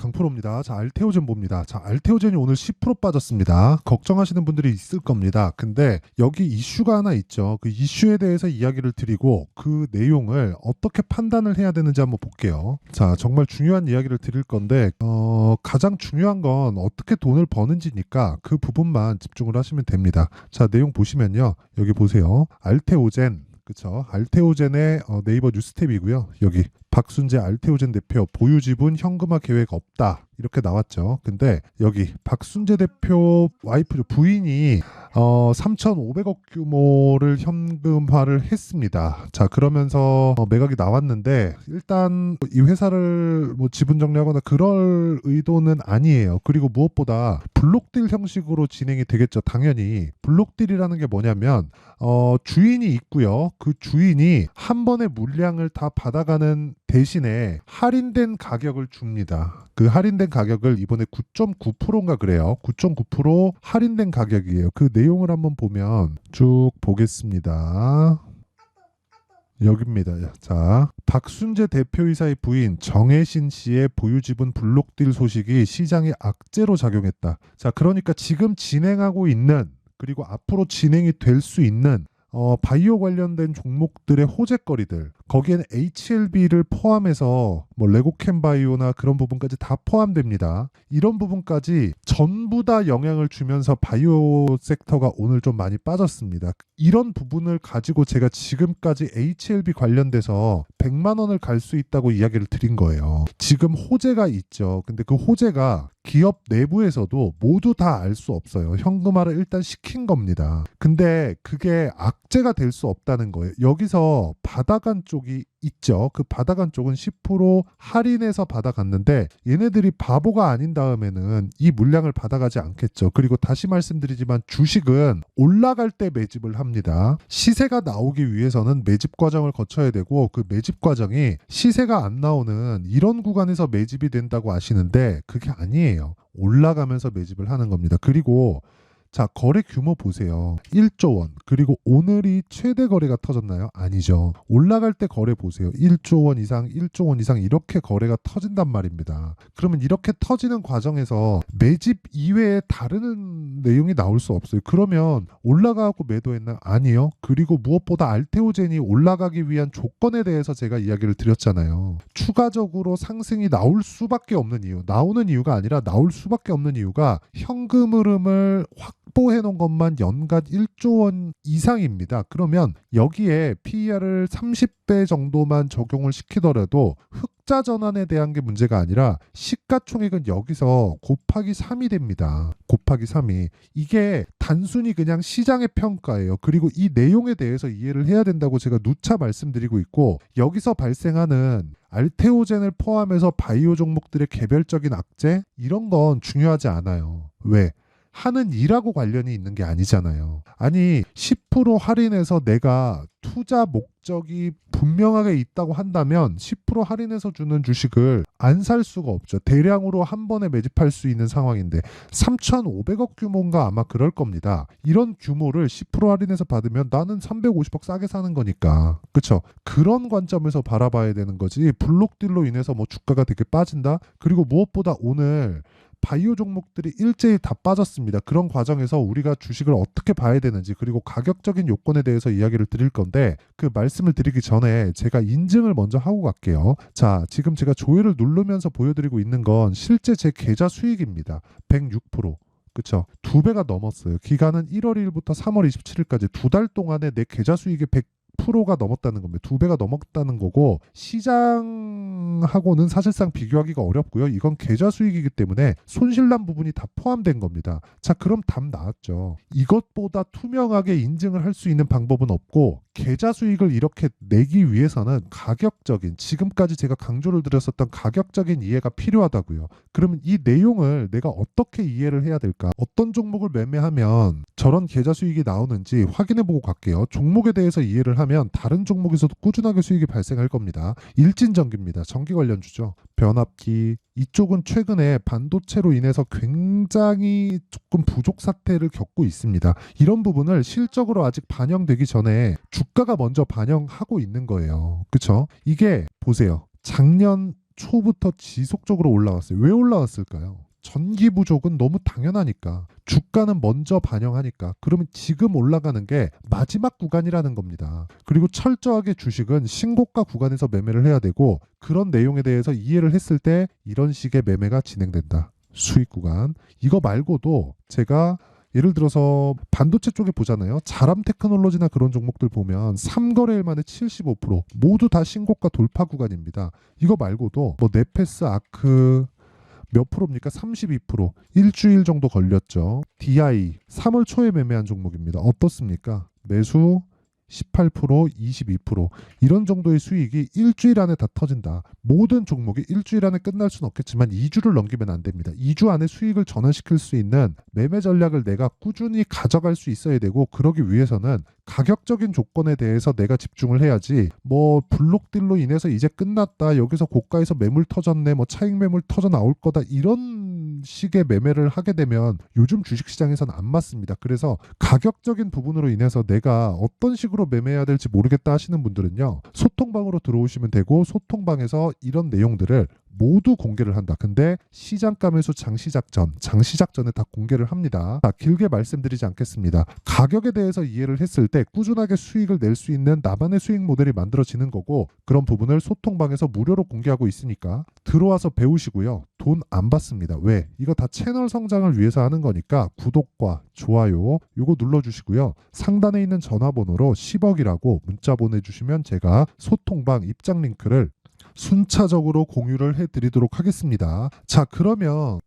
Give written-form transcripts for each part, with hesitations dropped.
강프로입니다. 자, 알테오젠 봅니다. 자, 알테오젠이 오늘 10% 빠졌습니다. 걱정하시는 분들이 있을 겁니다. 근데 여기 이슈가 하나 있죠. 그 이슈에 대해서 이야기를 드리고 그 내용을 어떻게 판단을 해야 되는지 한번 볼게요. 자, 정말 중요한 이야기를 드릴 건데 가장 중요한 건 어떻게 돈을 버는지니까 그 부분만 집중을 하시면 됩니다. 자, 내용 보시면요. 여기 보세요. 알테오젠, 그쵸? 알테오젠의 네이버 뉴스탭이고요. 여기 박순재 알테오젠 대표 보유 지분 현금화 계획 없다 이렇게 나왔죠. 근데 여기 박순재 대표 와이프 부인이 3,500억 규모를 현금화를 했습니다. 자, 그러면서 매각이 나왔는데 일단 이 회사를 뭐 지분 정리하거나 그럴 의도는 아니에요. 그리고 무엇보다 블록딜 형식으로 진행이 되겠죠. 당연히 블록딜이라는 게 뭐냐면 주인이 있고요. 그 주인이 한 번에 물량을 다 받아가는 대신에 할인된 가격을 줍니다. 그 할인된 가격을 이번에 9.9%인가 그래요. 9.9% 할인된 가격이에요. 그 내용을 한번 보면 쭉 보겠습니다. 여기입니다. 자, 박순재 대표이사의 부인 정혜신 씨의 보유지분 블록딜 소식이 시장에 악재로 작용했다. 자, 그러니까 지금 진행하고 있는 그리고 앞으로 진행이 될 수 있는 바이오 관련된 종목들의 호재거리들, 거기에는 HLB를 포함해서 뭐 레고캠 바이오나 그런 부분까지 다 포함됩니다. 이런 부분까지 전부 다 영향을 주면서 바이오 섹터가 오늘 좀 많이 빠졌습니다. 이런 부분을 가지고 제가 지금까지 HLB 관련돼서 100만 원을 갈 수 있다고 이야기를 드린 거예요. 지금 호재가 있죠. 근데 그 호재가 기업 내부에서도 모두 다 알 수 없어요. 현금화를 일단 시킨 겁니다. 근데 그게 악재가 될 수 없다는 거예요. 여기서 받아간 쪽이 있죠. 그 받아간 쪽은 10% 할인해서 받아갔는데 얘네들이 바보가 아닌 다음에는 이 물량을 받아가지 않겠죠. 그리고 다시 말씀드리지만 주식은 올라갈 때 매집을 합니다. 시세가 나오기 위해서는 매집 과정을 거쳐야 되고 그 매집 과정이 시세가 안 나오는 이런 구간에서 매집이 된다고 아시는데 그게 아니에요. 올라가면서 매집을 하는 겁니다. 그리고 자, 거래 규모 보세요. 1조 원. 그리고 오늘이 최대 거래가 터졌나요? 아니죠. 올라갈 때 거래 보세요. 1조 원 이상, 1조 원 이상 이렇게 거래가 터진단 말입니다. 그러면 이렇게 터지는 과정에서 매집 이외에 다른 내용이 나올 수 없어요. 그러면 올라가고 매도했나? 아니요. 그리고 무엇보다 알테오젠이 올라가기 위한 조건에 대해서 제가 이야기를 드렸잖아요. 추가적으로 상승이 나올 수밖에 없는 이유. 나오는 이유가 아니라 나올 수밖에 없는 이유가 현금 흐름을 확보해 놓은 것만 연간 1조 원 이상입니다. 그러면 여기에 PER을 30배 정도만 적용을 시키더라도 흑자 전환에 대한 게 문제가 아니라 시가총액은 여기서 곱하기 3이 됩니다. 곱하기 3이. 이게 단순히 그냥 시장의 평가예요. 그리고 이 내용에 대해서 이해를 해야 된다고 제가 누차 말씀드리고 있고 여기서 발생하는 알테오젠을 포함해서 바이오 종목들의 개별적인 악재 이런 건 중요하지 않아요. 왜? 하는 일하고 관련이 있는 게 아니잖아요. 아니 10% 할인해서 내가 투자 목적이 분명하게 있다고 한다면 10% 할인해서 주는 주식을 안 살 수가 없죠. 대량으로 한 번에 매집할 수 있는 상황인데 3,500억 규모인가 아마 그럴 겁니다. 이런 규모를 10% 할인해서 받으면 나는 350억 싸게 사는 거니까. 그렇죠? 그런 관점에서 바라봐야 되는 거지. 블록딜로 인해서 뭐 주가가 되게 빠진다? 그리고 무엇보다 오늘 바이오 종목들이 일제히 다 빠졌습니다. 그런 과정에서 우리가 주식을 어떻게 봐야 되는지 그리고 가격적인 요건에 대해서 이야기를 드릴 건데 그 말씀을 드리기 전에 제가 인증을 먼저 하고 갈게요. 자, 지금 제가 조회를 누르면서 보여드리고 있는 건 실제 제 계좌 수익입니다. 106%. 그쵸? 2배가 넘었어요. 기간은 1월 1일부터 3월 27일까지 2달 동안에 내 계좌 수익의 100%가 넘었다는 겁니다. 2배가 넘었다는 거고 시장하고는 사실상 비교하기가 어렵고요. 이건 계좌 수익이기 때문에 손실난 부분이 다 포함된 겁니다. 자, 그럼 답 나왔죠. 이것보다 투명하게 인증을 할 수 있는 방법은 없고 계좌 수익을 이렇게 내기 위해서는 가격적인 지금까지 제가 강조를 드렸었던 가격적인 이해가 필요하다고요. 그러면 이 내용을 내가 어떻게 이해를 해야 될까? 어떤 종목을 매매하면 저런 계좌 수익이 나오는지 확인해보고 갈게요. 종목에 대해서 이해를 하면 다른 종목에서도 꾸준하게 수익이 발생할 겁니다. 일진전기입니다. 전기 관련주죠. 변압기 이쪽은 최근에 반도체로 인해서 굉장히 조금 부족 사태를 겪고 있습니다. 이런 부분을 실적으로 아직 반영되기 전에 주가가 먼저 반영하고 있는 거예요. 그렇죠? 이게 보세요. 작년 초부터 지속적으로 올라왔어요. 왜 올라왔을까요? 전기 부족은 너무 당연하니까. 주가는 먼저 반영하니까. 그러면 지금 올라가는 게 마지막 구간이라는 겁니다. 그리고 철저하게 주식은 신고가 구간에서 매매를 해야 되고, 그런 내용에 대해서 이해를 했을 때 이런 식의 매매가 진행된다. 수익 구간. 이거 말고도 제가 예를 들어서 반도체 쪽에 보잖아요. 자람 테크놀로지나 그런 종목들 보면 3거래일 만에 75% 모두 다 신고가 돌파 구간입니다. 이거 말고도 뭐 네페스, 아크 몇 프로입니까? 32%. 일주일 정도 걸렸죠. DI 3월 초에 매매한 종목입니다. 어떻습니까? 매수 18%, 22% 이런 정도의 수익이 일주일 안에 다 터진다. 모든 종목이 일주일 안에 끝날 수는 없겠지만 2주를 넘기면 안 됩니다. 2주 안에 수익을 전환시킬 수 있는 매매 전략을 내가 꾸준히 가져갈 수 있어야 되고, 그러기 위해서는 가격적인 조건에 대해서 내가 집중을 해야지, 뭐 블록딜로 인해서 이제 끝났다, 여기서 고가에서 매물 터졌네, 뭐 차익 매물 터져 나올 거다, 이런 식의 매매를 하게 되면 요즘 주식시장에서는 안 맞습니다. 그래서 가격적인 부분으로 인해서 내가 어떤 식으로 매매해야 될지 모르겠다 하시는 분들은요, 소통방으로 들어오시면 되고, 소통방에서 이런 내용들을 모두 공개를 한다. 근데 시장가 매수 장시작 전에 다 공개를 합니다. 자, 길게 말씀드리지 않겠습니다. 가격에 대해서 이해를 했을 때 꾸준하게 수익을 낼 수 있는 나만의 수익 모델이 만들어지는 거고, 그런 부분을 소통방에서 무료로 공개하고 있으니까 들어와서 배우시고요. 돈 안 받습니다. 왜? 이거 다 채널 성장을 위해서 하는 거니까 구독과 좋아요 요거 눌러주시고요. 상단에 있는 전화번호로 10억이라고 문자 보내주시면 제가 소통방 입장 링크를 순차적으로 공유를 해드리도록 하겠습니다. 자, 그러면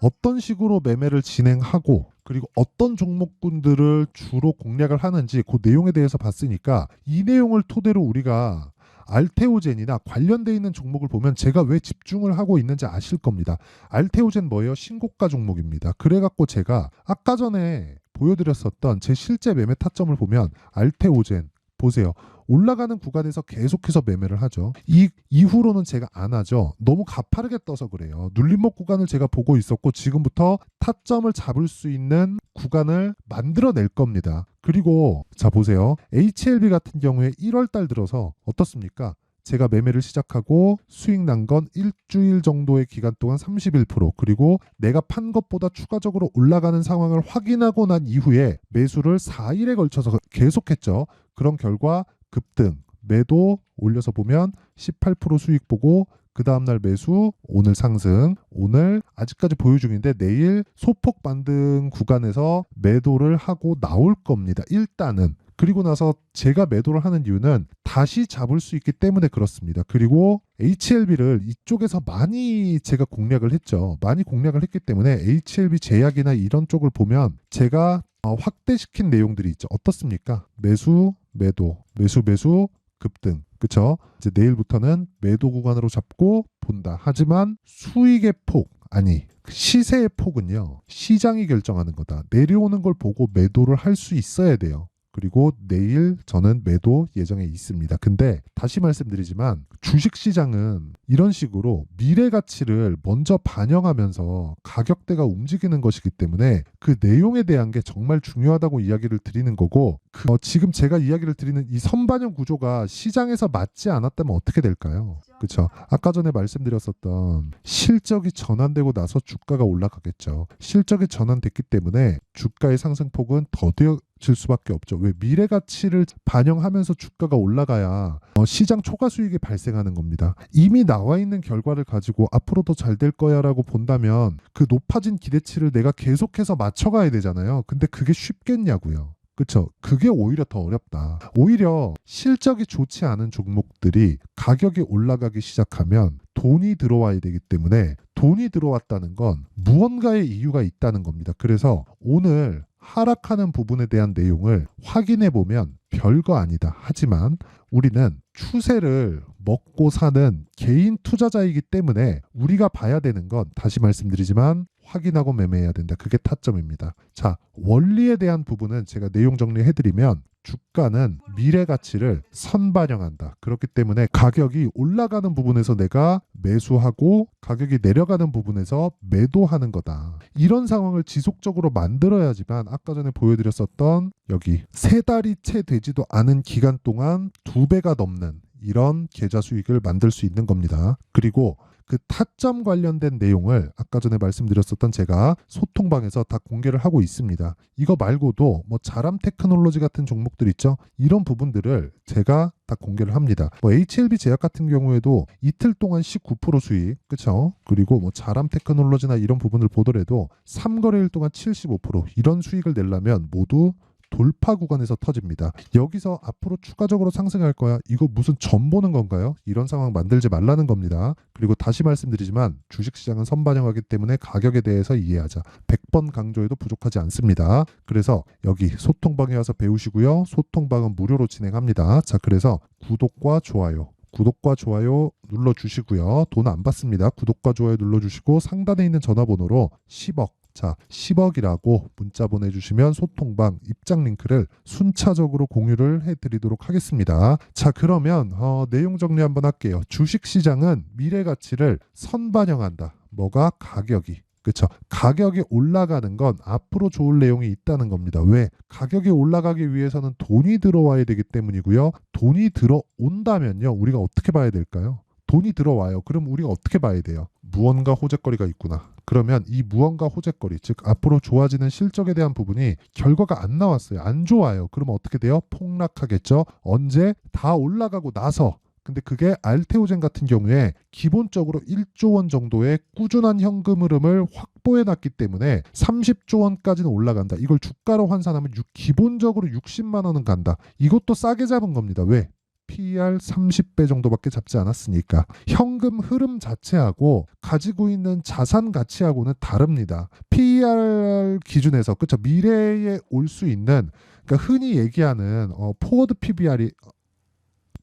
어떤 식으로 매매를 진행하고, 그리고 어떤 종목군들을 주로 공략을 하는지 그 내용에 대해서 봤으니까, 이 내용을 토대로 우리가 알테오젠이나 관련되어 있는 종목을 보면 제가 왜 집중을 하고 있는지 아실 겁니다. 알테오젠 뭐예요? 신고가 종목입니다. 그래갖고 제가 아까 전에 보여드렸었던 제 실제 매매 타점을 보면 알테오젠 보세요. 올라가는 구간에서 계속해서 매매를 하죠. 이 이후로는 제가 안 하죠. 너무 가파르게 떠서 그래요. 눌림목 구간을 제가 보고 있었고, 지금부터 타점을 잡을 수 있는 구간을 만들어낼 겁니다. 그리고 자 보세요. HLB 같은 경우에 1월 달 들어서 어떻습니까? 제가 매매를 시작하고 수익 난 건 일주일 정도의 기간 동안 31%, 그리고 내가 판 것보다 추가적으로 올라가는 상황을 확인하고 난 이후에 매수를 4일에 걸쳐서 계속했죠. 그런 결과 급등, 매도 올려서 보면 18% 수익 보고, 그 다음날 매수, 오늘 상승, 오늘 아직까지 보유 중인데 내일 소폭 반등 구간에서 매도를 하고 나올 겁니다. 일단은. 그리고 나서 제가 매도를 하는 이유는 다시 잡을 수 있기 때문에 그렇습니다. 그리고 HLB를 이쪽에서 많이 제가 공략을 했죠. 많이 공략을 했기 때문에 HLB 제약이나 이런 쪽을 보면 제가 확대시킨 내용들이 있죠. 어떻습니까? 매수, 매도, 매수, 급등. 그쵸? 이제 내일부터는 매도 구간으로 잡고 본다. 하지만 수익의 폭, 아니 시세의 폭은요, 시장이 결정하는 거다. 내려오는 걸 보고 매도를 할 수 있어야 돼요. 그리고 내일 저는 매도 예정에 있습니다. 근데 다시 말씀드리지만 주식시장은 이런 식으로 미래 가치를 먼저 반영하면서 가격대가 움직이는 것이기 때문에 그 내용에 대한 게 정말 중요하다고 이야기를 드리는 거고, 지금 제가 이야기를 드리는 이 선반영 구조가 시장에서 맞지 않았다면 어떻게 될까요? 그렇죠. 아까 전에 말씀드렸었던 실적이 전환되고 나서 주가가 올라가겠죠. 실적이 전환됐기 때문에 주가의 상승폭은 더뎌질 수밖에 없죠. 왜? 미래 가치를 반영하면서 주가가 올라가야 시장 초과 수익이 발생하는 겁니다. 이미 나와 있는 결과를 가지고 앞으로 더 잘 될 거야 라고 본다면 그 높아진 기대치를 내가 계속해서 맞춰가야 되잖아요. 근데 그게 쉽겠냐고요. 그렇죠. 그게 오히려 더 어렵다. 오히려 실적이 좋지 않은 종목들이 가격이 올라가기 시작하면 돈이 들어와야 되기 때문에, 돈이 들어왔다는 건 무언가의 이유가 있다는 겁니다. 그래서 오늘 하락하는 부분에 대한 내용을 확인해 보면 별거 아니다. 하지만 우리는 추세를 먹고 사는 개인 투자자이기 때문에 우리가 봐야 되는 건, 다시 말씀드리지만, 확인하고 매매해야 된다. 그게 타점입니다. 자, 원리에 대한 부분은 제가 내용 정리해드리면, 주가는 미래 가치를 선반영한다. 그렇기 때문에 가격이 올라가는 부분에서 내가 매수하고 가격이 내려가는 부분에서 매도하는 거다. 이런 상황을 지속적으로 만들어야지만 아까 전에 보여드렸었던 여기 3달이 채 되지도 않은 기간 동안 2배가 넘는 이런 계좌 수익을 만들 수 있는 겁니다. 그리고 그 타점 관련된 내용을 아까 전에 말씀드렸었던 제가 소통방에서 다 공개를 하고 있습니다. 이거 말고도 뭐 자람 테크놀로지 같은 종목들 있죠. 이런 부분들을 제가 다 공개를 합니다. 뭐 HLB 제약 같은 경우에도 이틀 동안 19% 수익, 그렇죠? 그리고 뭐 자람 테크놀로지나 이런 부분을 보더라도 3거래일 동안 75% 이런 수익을 내려면 모두 돌파 구간에서 터집니다. 여기서 앞으로 추가적으로 상승할 거야. 이거 무슨 전 보는 건가요? 이런 상황 만들지 말라는 겁니다. 그리고 다시 말씀드리지만 주식시장은 선반영하기 때문에 가격에 대해서 이해하자. 100번 강조해도 부족하지 않습니다. 그래서 여기 소통방에 와서 배우시고요. 소통방은 무료로 진행합니다. 자, 그래서 구독과 좋아요 눌러주시고요. 돈 안 받습니다. 구독과 좋아요 눌러주시고 상단에 있는 전화번호로 10억, 자 10억이라고 문자 보내주시면 소통방 입장 링크를 순차적으로 공유를 해드리도록 하겠습니다. 자, 그러면 내용 정리 한번 할게요. 주식시장은 미래 가치를 선반영한다. 뭐가? 가격이. 그렇죠. 가격이 올라가는 건 앞으로 좋을 내용이 있다는 겁니다. 왜? 가격이 올라가기 위해서는 돈이 들어와야 되기 때문이고요. 돈이 들어온다면요. 우리가 어떻게 봐야 될까요? 돈이 들어와요. 그럼 우리가 어떻게 봐야 돼요? 무언가 호재거리가 있구나. 그러면 이 무언가 호재거리, 즉 앞으로 좋아지는 실적에 대한 부분이 결과가 안 나왔어요. 안 좋아요. 그러면 어떻게 돼요? 폭락하겠죠. 언제? 다 올라가고 나서. 근데 그게 알테오젠 같은 경우에 기본적으로 1조 원 정도의 꾸준한 현금 흐름을 확보해 놨기 때문에 30조 원까지는 올라간다. 이걸 주가로 환산하면 기본적으로 60만 원은 간다. 이것도 싸게 잡은 겁니다. 왜? PER 30배 정도밖에 잡지 않았으니까. 현금 흐름 자체하고 가지고 있는 자산 가치하고는 다릅니다. PER 기준에서, 그렇죠, 미래에 올 수 있는, 그러니까 흔히 얘기하는 포워드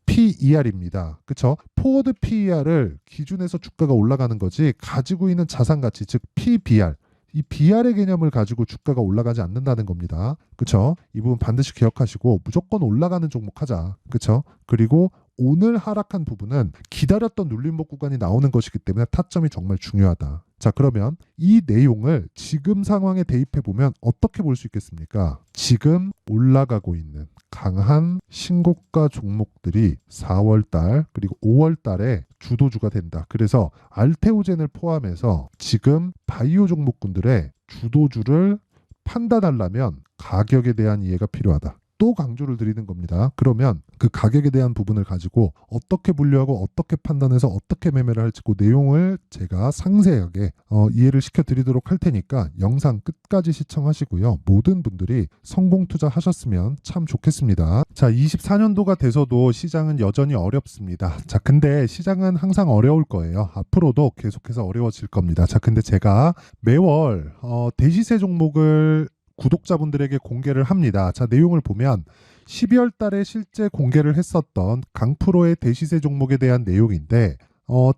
PER입니다. 그렇죠? 포워드 PER을 기준해서 주가가 올라가는 거지 가지고 있는 자산 가치, 즉 PBR, 이 BR의 개념을 가지고 주가가 올라가지 않는다는 겁니다. 그렇죠? 이 부분 반드시 기억하시고 무조건 올라가는 종목 하자. 그렇죠? 그리고 오늘 하락한 부분은 기다렸던 눌림목 구간이 나오는 것이기 때문에 타점이 정말 중요하다. 자, 그러면 이 내용을 지금 상황에 대입해 보면 어떻게 볼 수 있겠습니까? 지금 올라가고 있는 강한 신고가 종목들이 4월달 그리고 5월달에 주도주가 된다. 그래서 알테오젠을 포함해서 지금 바이오 종목군들의 주도주를 판단하려면 가격에 대한 이해가 필요하다. 또 강조를 드리는 겁니다. 그러면 그 가격에 대한 부분을 가지고 어떻게 분류하고 어떻게 판단해서 어떻게 매매를 할지 그 내용을 제가 상세하게 이해를 시켜드리도록 할 테니까 영상 끝까지 시청하시고요. 모든 분들이 성공 투자하셨으면 참 좋겠습니다. 자, 24년도가 돼서도 시장은 여전히 어렵습니다. 자, 근데 시장은 항상 어려울 거예요. 앞으로도 계속해서 어려워질 겁니다. 자, 근데 제가 매월 대시세 종목을 구독자분들에게 공개를 합니다. 자, 내용을 보면 12월 달에 실제 공개를 했었던 강프로의 대시세 종목에 대한 내용인데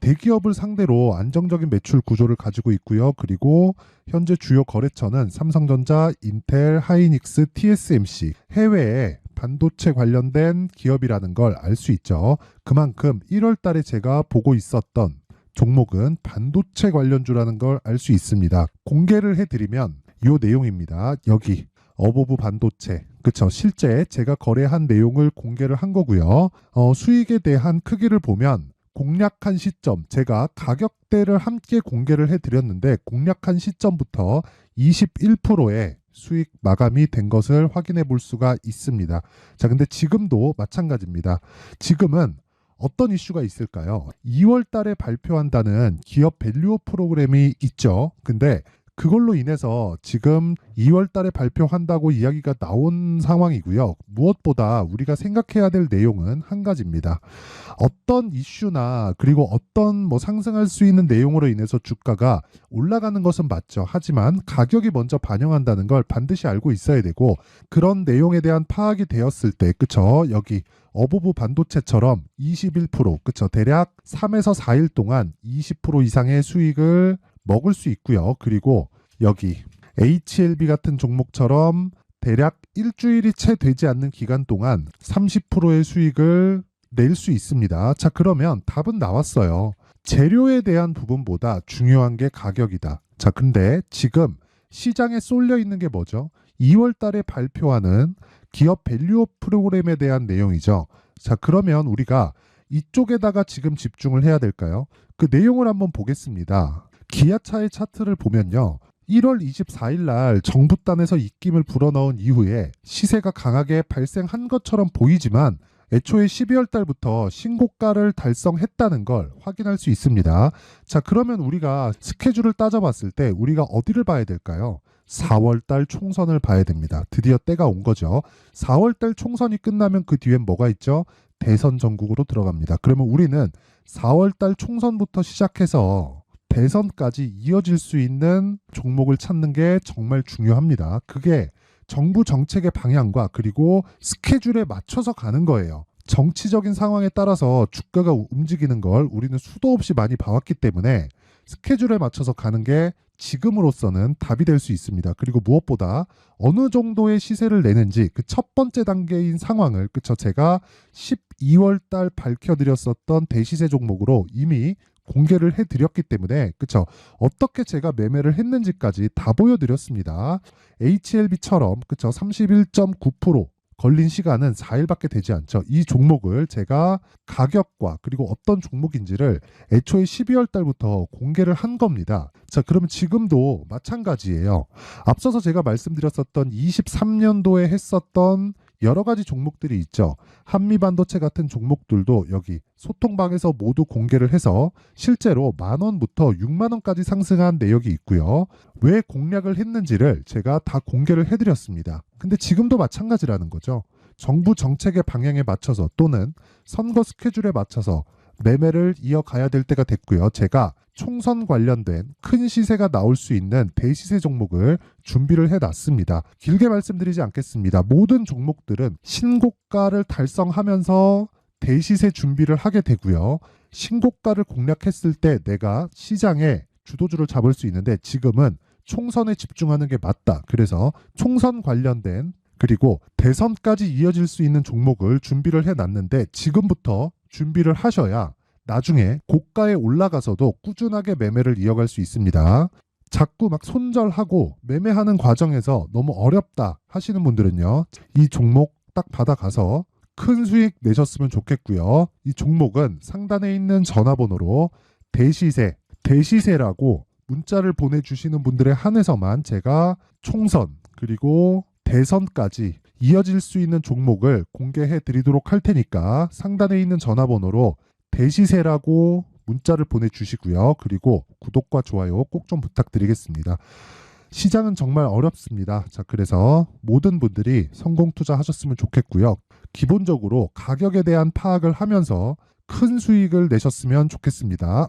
대기업을 상대로 안정적인 매출 구조를 가지고 있고요. 그리고 현재 주요 거래처는 삼성전자, 인텔, 하이닉스, TSMC, 해외에 반도체 관련된 기업이라는 걸 알 수 있죠. 그만큼 1월 달에 제가 보고 있었던 종목은 반도체 관련주라는 걸 알 수 있습니다. 공개를 해드리면 요 내용입니다. 여기 어보브 반도체, 그쵸, 실제 제가 거래한 내용을 공개를 한 거고요. 수익에 대한 크기를 보면 공략한 시점, 제가 가격대를 함께 공개를 해드렸는데 공략한 시점부터 21%의 수익 마감이 된 것을 확인해 볼 수가 있습니다. 자, 근데 지금도 마찬가지입니다. 지금은 어떤 이슈가 있을까요? 2월 달에 발표한다는 기업 밸류업 프로그램이 있죠. 근데 그걸로 인해서 지금 2월 달에 발표한다고 이야기가 나온 상황이고요. 무엇보다 우리가 생각해야 될 내용은 한 가지입니다. 어떤 이슈나 그리고 어떤 뭐 상승할 수 있는 내용으로 인해서 주가가 올라가는 것은 맞죠. 하지만 가격이 먼저 반영한다는 걸 반드시 알고 있어야 되고, 그런 내용에 대한 파악이 되었을 때, 그쵸, 여기 어보브 반도체처럼 21%, 그쵸, 대략 3에서 4일 동안 20% 이상의 수익을 먹을 수 있고요. 그리고 여기 HLB 같은 종목처럼 대략 일주일이 채 되지 않는 기간 동안 30%의 수익을 낼 수 있습니다. 자, 그러면 답은 나왔어요. 재료에 대한 부분보다 중요한 게 가격이다. 자, 근데 지금 시장에 쏠려 있는 게 뭐죠? 2월 달에 발표하는 기업 밸류업 프로그램에 대한 내용이죠. 자, 그러면 우리가 이쪽에다가 지금 집중을 해야 될까요? 그 내용을 한번 보겠습니다. 기아차의 차트를 보면요. 1월 24일 날 정부단에서 입김을 불어넣은 이후에 시세가 강하게 발생한 것처럼 보이지만 애초에 12월 달부터 신고가를 달성했다는 걸 확인할 수 있습니다. 자, 그러면 우리가 스케줄을 따져봤을 때 우리가 어디를 봐야 될까요? 4월 달 총선을 봐야 됩니다. 드디어 때가 온 거죠. 4월 달 총선이 끝나면 그 뒤엔 뭐가 있죠? 대선 전국으로 들어갑니다. 그러면 우리는 4월 달 총선부터 시작해서 대선까지 이어질 수 있는 종목을 찾는 게 정말 중요합니다. 그게 정부 정책의 방향과 그리고 스케줄에 맞춰서 가는 거예요. 정치적인 상황에 따라서 주가가 움직이는 걸 우리는 수도 없이 많이 봐왔기 때문에 스케줄에 맞춰서 가는 게 지금으로서는 답이 될 수 있습니다. 그리고 무엇보다 어느 정도의 시세를 내는지 그 첫 번째 단계인 상황을 그쵸 제가 12월 달 밝혀드렸었던 대시세 종목으로 이미 공개를 해드렸기 때문에 그쵸 어떻게 제가 매매를 했는지까지 다 보여드렸습니다. HLB처럼 그쵸 31.9% 걸린 시간은 4일밖에 되지 않죠. 이 종목을 제가 가격과 그리고 어떤 종목인지를 애초에 12월 달부터 공개를 한 겁니다. 자, 그러면 지금도 마찬가지예요. 앞서서 제가 말씀드렸었던 23년도에 했었던 여러 가지 종목들이 있죠. 한미반도체 같은 종목들도 여기 소통방에서 모두 공개를 해서 실제로 10,000원부터 60,000원까지 상승한 내역이 있고요. 왜 공략을 했는지를 제가 다 공개를 해드렸습니다. 근데 지금도 마찬가지라는 거죠. 정부 정책의 방향에 맞춰서 또는 선거 스케줄에 맞춰서 매매를 이어가야 될 때가 됐고요. 제가 총선 관련된 큰 시세가 나올 수 있는 대시세 종목을 준비를 해놨습니다. 길게 말씀드리지 않겠습니다. 모든 종목들은 신고가를 달성하면서 대시세 준비를 하게 되고요. 신고가를 공략했을 때 내가 시장에 주도주를 잡을 수 있는데 지금은 총선에 집중하는 게 맞다. 그래서 총선 관련된 그리고 대선까지 이어질 수 있는 종목을 준비를 해놨는데 지금부터 준비를 하셔야 나중에 고가에 올라가서도 꾸준하게 매매를 이어갈 수 있습니다. 자꾸 막 손절하고 매매하는 과정에서 너무 어렵다 하시는 분들은요. 이 종목 딱 받아가서 큰 수익 내셨으면 좋겠고요. 이 종목은 상단에 있는 전화번호로 대시세라고 문자를 보내주시는 분들에 한해서만 제가 총선 그리고 대선까지 이어질 수 있는 종목을 공개해 드리도록 할 테니까 상단에 있는 전화번호로 대시세라고 문자를 보내주시고요. 그리고 구독과 좋아요 꼭 좀 부탁드리겠습니다. 시장은 정말 어렵습니다. 자, 그래서 모든 분들이 성공 투자하셨으면 좋겠고요. 기본적으로 가격에 대한 파악을 하면서 큰 수익을 내셨으면 좋겠습니다.